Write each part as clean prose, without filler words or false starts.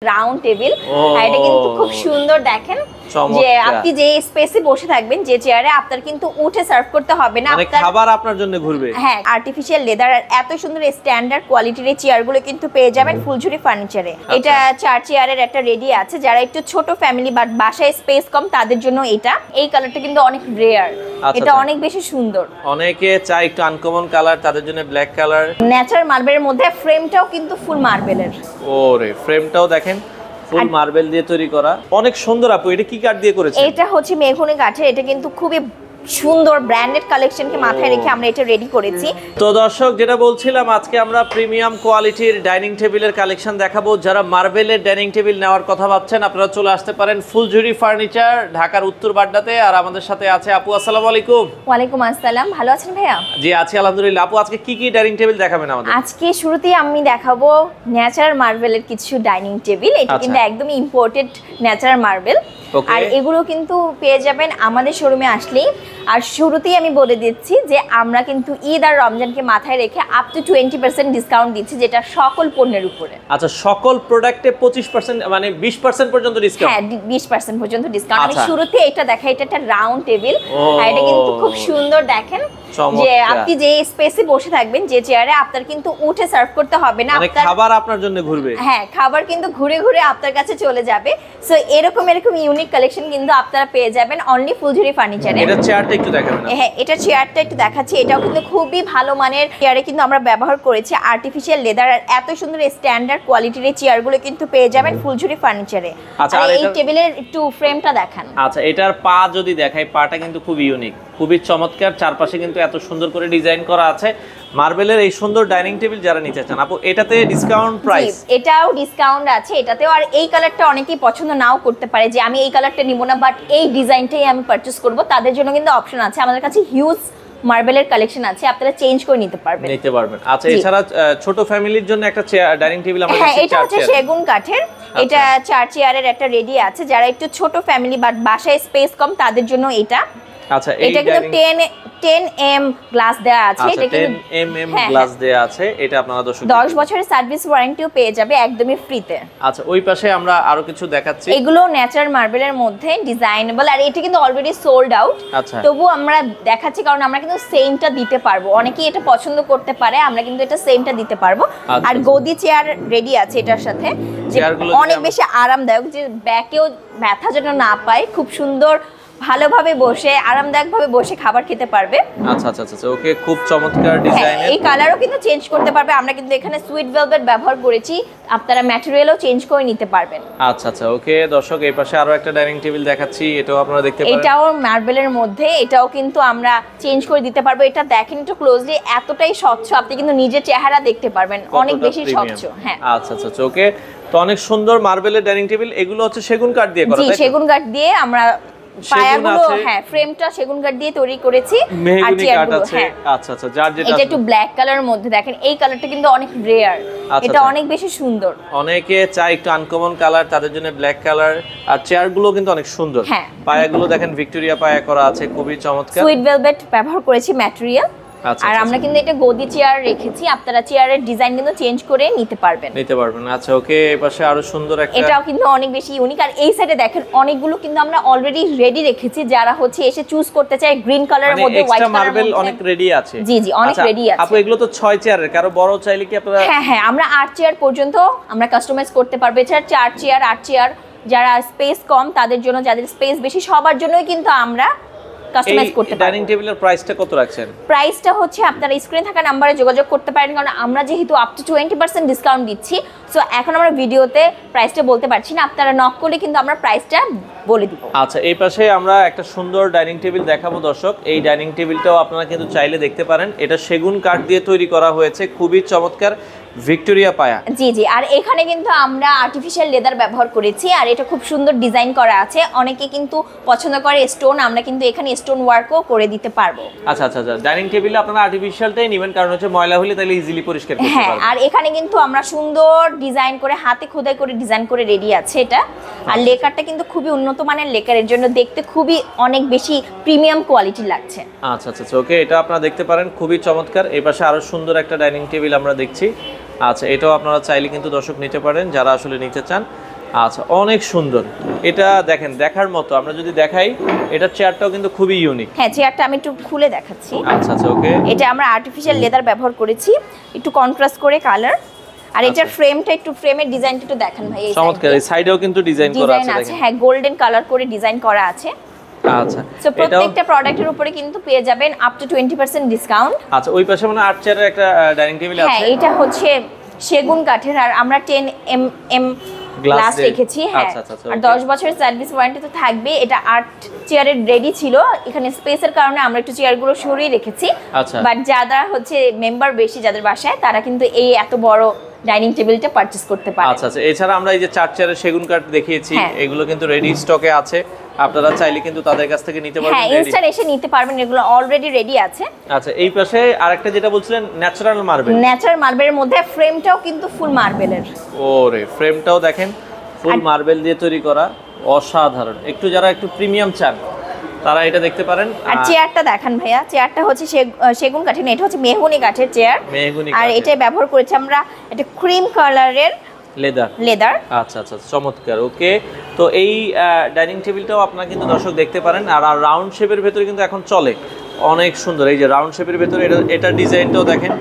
Round table আর এটা কিন্তু খুব সুন্দর দেখেন যে আপনি যে স্পেসে বসে থাকবেন যে চেয়ারে আপনার কিন্তু উঠে সার্ভ করতে হবে না, আপনার খাবার আপনার জন্য ঘুরবে। হ্যাঁ, আর্টিফিশিয়াল লেদার আর এত সুন্দর স্ট্যান্ডার্ড কোয়ালিটির এই চেয়ারগুলো কিন্তু পেয়ে যাবেন ফুলঝুরি ফার্নিচারে। এটা 4 চেয়ারের একটা রেডি আছে, যারা একটু ছোট ফ্যামিলি বা বাসায় স্পেস কম তাদের জন্য এটা। এই কালারটা কিন্তু অনেক রেয়ার, এটা অনেক বেশি সুন্দর। অনেকে চায় একটু আনকমন কালার, তাদের জন্য ব্ল্যাক কালার। ন্যাচারাল মার্বেলের মধ্যে ফ্রেমটাও কিন্তু ফুল মার্বেলের। ওরে ফ্রেমটাও দেখেন ফুল মার্বেল দিয়ে তৈরি করা, অনেক সুন্দর। আপু এটা কি কাঠ দিয়ে করেছেন? এটা হচ্ছে মেহগনি কাঠের। এটা কিন্তু খুবই সুন্দর ব্র্যান্ডেড কালেকশনকে মাথায় রেখে আমরা এটা রেডি করেছি। তো দর্শক, যেটা বলছিলাম, আজকে আমরা প্রিমিয়াম কোয়ালিটির ডাইনিং টেবিলের কালেকশন দেখাবো। যারা মার্বেলের ডাইনিং টেবিল নেওয়ার কথা ভাবছেন আপনারা চলে আসতে পারেন ফুলঝুরি ফার্নিচার, ঢাকার উত্তর বাড্ডাতে। আর আমাদের সাথে আছে আপু। আসসালামু আলাইকুম। ওয়ালাইকুম আসসালাম, ভালো আছেন ভাইয়া? জি আছি আলহামদুলিল্লাহ। আপু আজকে কি কি ডাইনিং টেবিল দেখাবেন আমাদের? আজকে শুরুতেই আমি দেখাবো ন্যাচারাল মার্বেলের কিছু ডাইনিং টেবিল। এটা কিন্তু একদমই ইম্পোর্টেড ন্যাচারাল মার্বেল, আর এগুলো কিন্তু পেয়ে যাবেন আমাদের শোরুমে আসলেই। আর শুরুতেই আমি বলে দিচ্ছি যে আমরা কিন্তু ঈদ আর রমজানকে মাথায় রেখে আপ টু 20% ডিসকাউন্ট দিচ্ছি, যেটা সকল পণ্যের উপরে। আচ্ছা, সকল প্রোডাক্টে 25% মানে 20% পর্যন্ত ডিসকাউন্ট? হ্যাঁ, 20% পর্যন্ত ডিসকাউন্ট। আমি শুরুতে এটা দেখাই, এটা একটা রাউন্ড টেবিল আর এটা কিন্তু খুব সুন্দর দেখেন যে আপনি যে স্পেসে বসে থাকবেন যে চেয়ারে আপনার কিন্তু উঠে সার্ভ করতে হবে না, আপনার খাবার আপনার জন্য ঘুরবে। হ্যাঁ, খাবার কিন্তু ঘুরে ঘুরে আপনার কাছে চলে যাবে। সো এরকম ইউনিক কালেকশন কিন্তু আপনারা পেয়ে যাবেন অনলি ফুলঝুরি ফার্নিচারে। এটা চেয়ারটা একটু দেখাবেন না? হ্যাঁ, এটা চেয়ারটা একটু দেখাচ্ছি। এটাও কিন্তু খুবই ভালো মানের চেয়ারে কিন্তু আমরা ব্যবহার করেছি আর্টিফিশিয়াল লেদার আর এত সুন্দর স্ট্যান্ডার্ড কোয়ালিটির এই চেয়ারগুলো কিন্তু পেয়ে যাবেন ফুলঝুরি ফার্নিচারে। আচ্ছা, আর এই টেবিলের একটু ফ্রেমটা দেখান। আচ্ছা, এটার পা যদি দেখাই, পাটা কিন্তু খুব ইউনিক, খুবই চমৎকার। চারপাশে কিন্তু এত সুন্দর করে ডিজাইন করা আছে। মার্বেলের এই সুন্দর ডাইনিং টেবিল যারা নিতে চান আপু, এটাতে ডিসকাউন্ট প্রাইস? এটাও ডিসকাউন্ট আছে এটাতেও। আর এই কালারটা অনেকেই পছন্দ নাও করতে পারে যে আমি এই কালারটা নিব না, বাট এই ডিজাইনটাই আমি পারচেজ করব, তাদের জন্য কিন্তু অপশন আছে। আমাদের কাছে হিউজ মার্বেলের কালেকশন আছে, আপনারা চেঞ্জ করে নিতে পারবেন। আচ্ছা, এছাড়া ছোট ফ্যামিলির জন্য একটা ডাইনিং টেবিল আমরা দেখছি। এটা হচ্ছে সেগুন কাঠের। এটা 4 চেয়ারের একটা রেডি আছে, যারা একটু ছোট ফ্যামিলি বা বাসায় স্পেস কম তাদের জন্য এটা। আচ্ছা, এটা কিন্তু 10mm গ্লাস দেয়া আছে। এটা কিন্তু 10mm গ্লাস দেয়া আছে। এটা আপনারা 10 বছরের সার্ভিস ওয়ারেন্টিও পেয়ে যাবে একদমই ফ্রিতে। আচ্ছা, ওই পাশে আমরা আরো কিছু দেখাচ্ছি। এগুলো ন্যাচারাল মার্বেলের মধ্যে ডিজাইনেবল, আর এটা কিন্তু অলরেডি সোল্ড আউট। তবু আমরা দেখাচ্ছি কারণ আমরা কিন্তু সেমটা দিতে পারবো। অনেকেই এটা পছন্দ করতে পারে, আমরা কিন্তু এটা সেমটা দিতে পারবো। আর গদি চেয়ার রেডি আছে এটার সাথে, যে অনেক বেশি আরামদায়ক, যে ব্যাকেও ব্যথা যেন না পায়, খুব সুন্দর ভালোভাবে বসে আরামদায়কভাবে বসে খাবার খেতে পারবে। আচ্ছা আচ্ছা আচ্ছা, ওকে, খুব চমৎকার ডিজাইনের। এই কালারও কিন্তু চেঞ্জ করতে পারবে। আমরা কিন্তু এখানে সুইট ভেলভেট ব্যবহার করেছি, আপনারা ম্যাটেরিয়ালও চেঞ্জ করে নিতে পারবেন। আচ্ছা আচ্ছা, ওকে। দর্শক, এই পাশে আরো একটা ডাইনিং টেবিল দেখাচ্ছি, এটাও আপনারা দেখতে পারেন। এটাও মার্বেলের মধ্যে, এটাও কিন্তু আমরা চেঞ্জ করে দিতে পারবো। এটা দেখেন একটু ক্লোজলি, এতটাই স্বচ্ছ, আপনি কিন্তু নিজের চেহারা দেখতে পারবেন, অনেক বেশি স্বচ্ছ। হ্যাঁ, আচ্ছা আচ্ছা, ওকে। তো অনেক সুন্দর মার্বেলের ডাইনিং টেবিল। এগুলো হচ্ছে সেগুন কাঠ দিয়ে করা, জি, সেগুন কাঠ দিয়ে আমরা পায়াগুলো, হ্যাঁ, ফ্রেমটা সেগুন কাঠ দিয়ে তৈরি করেছি। আর চেয়ারগুলো, হ্যাঁ, আচ্ছা আচ্ছা, যার যেটা। এটা একটু ব্ল্যাক কালারের মধ্যে দেখেন, এই কালারটা কিন্তু অনেক রেয়ার, এটা অনেক বেশি সুন্দর। অনেকে চায় একটু আনকমন কালার, তাদের জন্য ব্ল্যাক কালার। আর চেয়ারগুলো কিন্তু অনেক সুন্দর। পায়াগুলো দেখেন ভিক্টোরিয়া পায়া করা আছে, খুবই চমৎকার। সুইট ভেলভেট ব্যবহার করেছি ম্যাটেরিয়াল। আর আমরা কিন্তু এটা গদি চেয়ার রেখেছি, আপনারা চেয়ারের ডিজাইন কিন্তু চেঞ্জ করে নিতে পারবেন। আচ্ছা, ওকে। এই পাশে আরো সুন্দর একটা, এটাও কিন্তু অনেক বেশি ইউনিক। আর এই সাইডে দেখেন অনেকগুলো কিন্তু আমরা অলরেডি রেডি রেখেছি, যারা হচ্ছে এসে চুজ করতে চায় গ্রিন কালারের মধ্যে, হোয়াইট কালারের মধ্যে। মার্বেল অনেক রেডি আছে। জি জি, অনেক রেডি আছে। আপু এগুলো তো 6 চেয়ারের, কারো বড় চাইলে কি আপনারা? হ্যাঁ হ্যাঁ, আমরা 8 চেয়ার পর্যন্ত আমরা কাস্টমাইজ করতে পারবো। এছাড়া 4 চেয়ার 8 চেয়ার, যারা স্পেস কম তাদের জন্য, যাদের স্পেস বেশি সবার জন্যই কিন্তু আমরা কাস্টমাইজ করতে পারবো। ডাইনিং টেবিলের প্রাইসটা কত রাখছেন? প্রাইসটা হচ্ছে আপনারা স্ক্রিনে থাকা নম্বরে যোগাযোগ করতে পারেন, কারণ আমরা যেহেতু আপ টু 20% ডিসকাউন্ট দিচ্ছি, সো এখন আমরা ভিডিওতে প্রাইসটা বলতে পারছি না। আপনারা নক করলে কিন্তু আমরা প্রাইসটা বলে দিব। আচ্ছা, এই পাশে আমরা একটা সুন্দর ডাইনিং টেবিল দেখাবো দর্শক। এই ডাইনিং টেবিলটাও আপনারা কিন্তু চাইলে দেখতে পারেন। এটা সেগুন কাঠ দিয়ে তৈরি করা হয়েছে, খুবই চমৎকার, ভিক্টোরিয়া পায়া। জি জি, আর এখানে কিন্তু আমরা আর্টিফিশিয়াল লেদার ব্যবহার করেছি, আর এটা খুব সুন্দর ডিজাইন করা আছে। অনেকে কিন্তু পছন্দ করে স্টোন, আমরা কিন্তু এখানে স্টোন ওয়ার্কও করে দিতে পারবো। আচ্ছা আচ্ছা আচ্ছা, ডাইনিং টেবিলে আপনারা আর্টিফিশিয়ালটাই নেবেন, কারণ হচ্ছে ময়লা হলে তাহলে ইজিলি পরিষ্কার করতে পারবেন। হ্যাঁ, আর এখানে কিন্তু আমরা সুন্দর ডিজাইন করে হাতে খোদাই করে ডিজাইন করে রেডি আছে এটা। আর লেকারটা কিন্তু খুবই উন্নত মানের লেকারের জন্য দেখতে খুবই অনেক বেশি প্রিমিয়াম কোয়ালিটি লাগছে। আচ্ছা আচ্ছা, ওকে, এটা আপনারা দেখতে পারেন, খুবই চমৎকার। এই পাশে আরো সুন্দর একটা ডাইনিং টেবিল আমরা দেখছি। আচ্ছা, এটাও আপনারা চাইলে কিন্তু দর্শক নিতে পারেন যারা আসলে নিতে চান। আচ্ছা, অনেক সুন্দর, এটা দেখেন দেখার মতো। আমরা যদি দেখাই, এটা চেয়ারটাও কিন্তু খুবই ইউনিক। হ্যাঁ, চেয়ারটা আমি একটু খুলে দেখাচ্ছি। আচ্ছা আচ্ছা, ওকে। এটা আমরা আর্টিফিশিয়াল লেদার ব্যবহার করেছি, একটু কন্ট্রাস্ট করে কালার। আর এটার ফ্রেমটা একটু, ফ্রেমের ডিজাইনটা একটু দেখেন ভাই। এই চমৎকার, এই সাইডেও কিন্তু ডিজাইন করা আছে দেখেন। হ্যাঁ, গোল্ডেন কালার করে ডিজাইন করা আছে। আচ্ছা, সো প্রত্যেকটা প্রোডাক্টের উপরে কিন্তু পেয়ে যাবেন আপ টু 20% ডিসকাউন্ট। আচ্ছা, ওই পাশে মানে 8 চেয়ারের একটা ডাইনিং টেবিল আছে। হ্যাঁ, এটা হচ্ছে সেগুন কাঠের, আর আমরা 10 mm গ্লাস রেখেছি। হ্যাঁ, আর 10 বছরের সার্ভিস ওয়ারেন্টি তো থাকবে। এটা 8 চেয়ারের রেডি ছিল, এখানে স্পেসের কারণে আমরা একটু চেয়ারগুলো সরিয়ে রেখেছি। বাট যারা হচ্ছে মেম্বার বেশি যাদের বাসায়, তারা কিন্তু এই এত বড় ডাইনিং টেবিলটা পারচেজ করতে পারে। আচ্ছা আচ্ছা, এছাড়া আমরা এই যে 4 চেয়ারের সেগুন কাঠ দেখিয়েছি, এগুলো কিন্তু রেডি স্টকে আছে, আপনারা চাইলে কিন্তু তাদের কাছ থেকে নিতে পারবেন। হ্যাঁ, ইনস্ট্যান্ট এসে নিতে পারবেন, এগুলো অলরেডি রেডি আছে। আচ্ছা, এই পাশে আরেকটা যেটা বলছিলেন ন্যাচারাল মার্বেল। ন্যাচারাল মার্বেলের মধ্যে ফ্রেমটাও কিন্তু ফুল মার্বেলের। ওরে, ফ্রেমটাও দেখেন ফুল মার্বেল দিয়ে তৈরি করা, অসাধারণ। একটু যারা একটু প্রিমিয়াম চান তারা এটা দেখতে পারেন। আর চেয়ারটা দেখেন ভাইয়া, চেয়ারটা হচ্ছে সেগুন কাঠের না, এটা হচ্ছে মেহগনি কাঠের চেয়ার। আর এটা ব্যবহার করেছি আমরা, এটা ক্রিম কালারের লেদার। আচ্ছা আচ্ছা, চমৎকার, ওকে। তো এই ডাইনিং টেবিলটাও আপনারা কিন্তু দর্শক দেখতে পারেন। আর রাউন্ড শেপের ভেতরে কিন্তু এখন চলে, অনেক সুন্দর। এই যে রাউন্ড শেপের ভেতরে এটা ডিজাইনটাও দেখেন,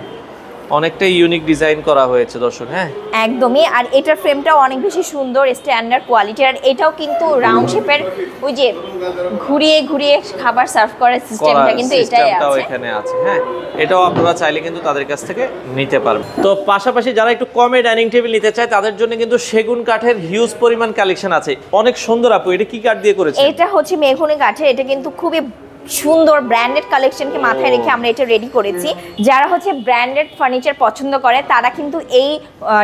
অনেকটাই ইউনিক ডিজাইন করা হয়েছে দর্শক। হ্যাঁ, একদমই। আর এটার ফ্রেমটাও অনেক বেশি সুন্দর, স্ট্যান্ডার্ড কোয়ালিটির। আর এটাও কিন্তু রাউন্ড শেপের, ওই যে ঘুরিয়ে ঘুরিয়ে খাবার সার্ভ করার সিস্টেমটা কিন্তু এটাই আছে, এখানে আছে। হ্যাঁ, এটাও আপনারা চাইলে কিন্তু তাদের কাছ থেকে নিতে পারবেন। তো পাশাপাশি যারা একটু কমে ডাইনিং টেবিল নিতে চায়, তাদের জন্য কিন্তু সেগুন কাঠের হিউজ পরিমাণ কালেকশন আছে। অনেক সুন্দর। আপু, এটা কি কাঠ দিয়ে করেছেন? এটা হচ্ছে মেহগনি কাঠের। এটা কিন্তু খুবই সুন্দর ব্র্যান্ডেড কালেকশনকে মাথায় রেখে আমরা এটা রেডি করেছি। যারা হচ্ছে ব্র্যান্ডেড ফার্নিচার পছন্দ করে, তারা কিন্তু এই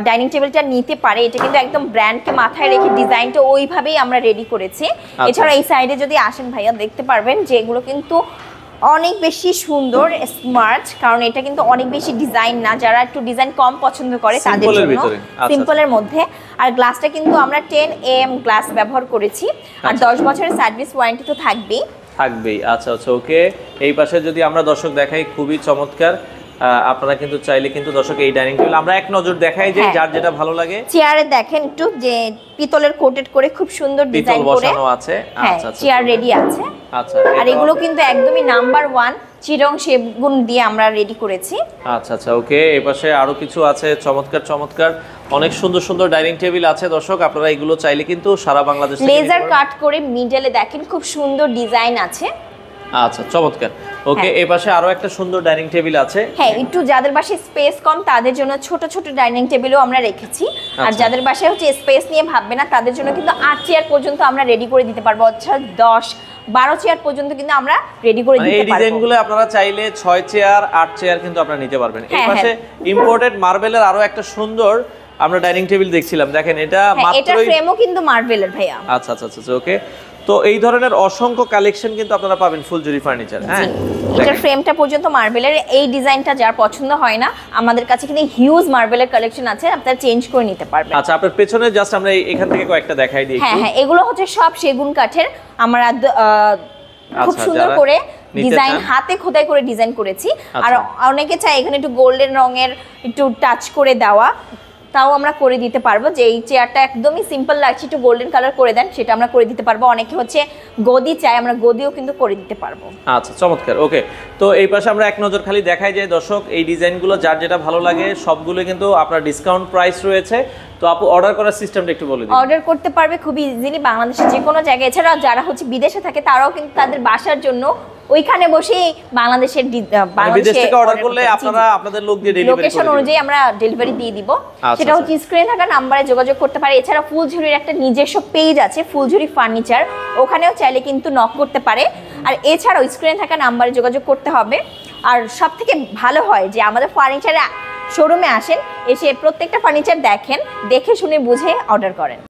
ডাইনিং টেবিলটা নিতে পারে। এটা কিন্তু একদম ব্র্যান্ডকে মাথায় রেখে ডিজাইনটা ওইভাবেই আমরা রেডি করেছি। এছাড়া এই সাইডে যদি আসেন ভাইয়া, দেখতে পারবেন যে এগুলো কিন্তু অনেক বেশি সুন্দর, স্মার্ট। কারণ এটা কিন্তু অনেক বেশি ডিজাইন না, যারা একটু ডিজাইন কম পছন্দ করে তাদের জন্য সিম্পলের মধ্যে। আর গ্লাসটা কিন্তু আমরা 10 mm গ্লাস ব্যবহার করেছি। আর 10 বছরের সার্ভিস ওয়ারেন্টি তো থাকবেই। আচ্ছা আচ্ছা, ওকে। এই পাশে যদি আমরা দর্শক দেখাই, খুবই চমৎকার। আপনারা কিন্তু চাইলে কিন্তু দর্শক এই ডাইনিং টেবিল আমরা এক নজর দেখাই যে যার যেটা ভালো লাগে। চেয়ারে দেখেন একটু, যে পিতলের কোটেড করে খুব সুন্দর ডিজাইন করে বসানো আছে। আচ্ছা, চেয়ার রেডি আছে। আচ্ছা, আর এগুলো কিন্তু একদমই নাম্বার 1 চিরং সেগুন দিয়ে আমরা রেডি করেছি। আচ্ছা আচ্ছা, ওকে। এই পাশে আরো কিছু আছে, চমৎকার চমৎকার অনেক সুন্দর সুন্দর ডাইনিং টেবিল আছে দর্শক। আপনারা এগুলো চাইলে কিন্তু সারা বাংলাদেশে লেজার কাট করে মিডলে দেখেন খুব সুন্দর ডিজাইন আছে। আচ্ছা, চমৎকার, ওকে। এই পাশে আরো একটা সুন্দর ডাইনিং টেবিল আছে। হ্যাঁ, একটু যাদের বাসায় স্পেস কম তাদের জন্য ছোট ছোট ডাইনিং টেবিলও আমরা রেখেছি। আর যাদের বাসায় হচ্ছে স্পেস নিয়ে ভাববে না, তাদের জন্য কিন্তু 8 চেয়ার পর্যন্ত আমরা রেডি করে দিতে পারবো। আচ্ছা, 10-12 চেয়ার পর্যন্ত কিন্তু আমরা রেডি করে দিতে পারবো। এই ডিজাইনগুলো আপনারা চাইলে 6 চেয়ার 8 চেয়ার কিন্তু আপনারা নিতে পারবেন। এই পাশে ইম্পোর্টেড মার্বেলের আরো একটা সুন্দর আমরা ডাইনিং টেবিল দেখছিলাম, দেখেন এটা মাত্রই, এটা ফ্রেমও কিন্তু মার্বেলের ভাইয়া। আচ্ছা আচ্ছা আচ্ছা, ওকে। তো এই ধরনের অসংখ্য কালেকশন কিন্তু আপনারা পাবেন ফুলজুরি ফার্নিচার। হ্যাঁ, এটার ফ্রেমটা পর্যন্ত মার্বেলের। এই ডিজাইনটা যার পছন্দ হয় না, আমাদের কাছে কিন্তু হিউজ মার্বেলের কালেকশন আছে, আপনারা চেঞ্জ করে নিতে পারবেন। আচ্ছা, আপনার পেছনে জাস্ট আমরা এখান থেকে কয়েকটা দেখাই দিই। হ্যাঁ হ্যাঁ, এগুলো হচ্ছে সব সেগুন কাঠের। আমরা খুব সুন্দর করে ডিজাইন, হাতে খোদাই করে ডিজাইন করেছি। আর অনেকে চায় এখানে একটু গোল্ডেন রঙের একটু টাচ করে দেওয়া, তাও আমরা করে দিতে পারবো। যে এই চেয়ারটা একদমই সিম্পল লাগছে, একটু গোল্ডেন কালার করে দেন, সেটা আমরা করে দিতে পারবো। অনেকে হচ্ছে গদি চাই, আমরা গদিও কিন্তু করে দিতে পারবো। আচ্ছা, চমৎকার, ওকে। তো এই পাশে আমরা এক নজর খালি দেখাই যায় দর্শক, এই ডিজাইনগুলো যার যেটা ভালো লাগে সবগুলো কিন্তু আপনার ডিসকাউন্ট প্রাইস রয়েছে। তো আপু, অর্ডার করার সিস্টেমটা একটু বলে দিন। অর্ডার করতে পারবে খুবই ইজিলি বাংলাদেশের যে কোনো জায়গায়। এছাড়াও যারা হচ্ছে বিদেশে থাকে, তারাও কিন্তু তাদের বাসার জন্য ওইখানে বসে বাংলাদেশের বিদেশ থেকে অর্ডার করলে আপনারা আপনাদের লোক দিয়ে ডেলিভারি লোকেশন অনুযায়ী আমরা ডেলিভারি দিয়ে দিব। সেটা হচ্ছে স্ক্রিনে থাকা নম্বরে যোগাযোগ করতে পারে। এছাড়া ফুলঝুরির একটা নিজস্ব পেজ আছে, ফুলঝুরি ফার্নিচার, ওখানেও চাইলে কিন্তু নক করতে পারে। আর এছাড়াও স্ক্রিনে থাকা নম্বরে যোগাযোগ করতে হবে। আর সবথেকে ভালো হয় যে আমাদের ফার্নিচারে শোরুমে আসেন, এসে প্রত্যেকটা ফার্নিচার দেখেন, দেখে শুনে বুঝে অর্ডার করেন।